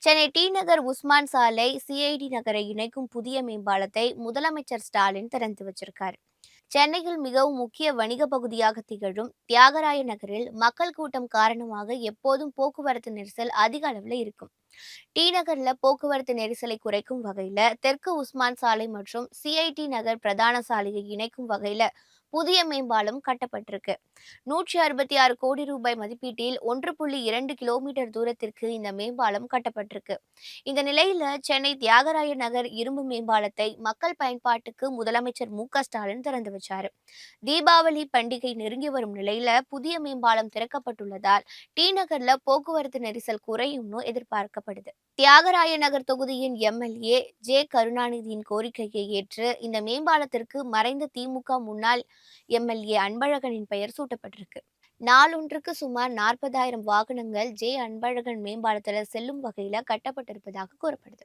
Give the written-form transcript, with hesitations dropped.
Chennai D நகர் உஸ்மான் சாலை CID நகரை இணைக்கும் புதிய மேம்பாலத்தை முதலமைச்சர் ஸ்டாலின் திறந்து வச்சிருக்காரு. சென்னையில் மிகவும் முக்கிய வணிக பகுதியாக திகழும் தியாகராய நகரில் மக்கள் கூட்டம் காரணமாக எப்போதும் போக்குவரத்து நெரிசல் அதிக அளவில் இருக்கும். டி நகர்ல போக்குவரத்து நெரிசலை குறைக்கும் வகையில தெற்கு உஸ்மான் சாலை மற்றும் சிஐடி நகர் பிரதான சாலையை இணைக்கும் வகையில புதிய மேம்பாலம் கட்டப்பட்டிருக்கு. 166 கோடி ரூபாய் மதிப்பீட்டில் 1.2 கிலோமீட்டர் தூரத்திற்கு இந்த மேம்பாலம் கட்டப்பட்டிருக்கு. இந்த நிலையில சென்னை தியாகராய நகர் இரும்பு மேம்பாலத்தை மக்கள் பயன்பாட்டுக்கு முதலமைச்சர் மு.க. ஸ்டாலின் திறந்து வச்சாரு. தீபாவளி பண்டிகை நெருங்கி வரும் நிலையில புதிய மேம்பாலம் திறக்கப்பட்டுள்ளதால் டி நகர்ல போக்குவரத்து நெரிசல் குறையும்னு எதிர்பார்க்கப்படுது. தியாகராய நகர் தொகுதியின் எம்எல்ஏ கருணாநிதியின் கோரிக்கையை ஏற்று இந்த மேம்பாலத்திற்கு மறைந்த திமுக முன்னாள் எம்எல்ஏ அன்பழகனின் பெயர் சூட்டப்பட்டிருக்கு. நாளொன்றுக்கு சுமார் 40,000 வாகனங்கள் அன்பழகன் மேம்பாலத்தில் செல்லும் வகையில கட்டப்பட்டிருப்பதாக கூறப்படுது.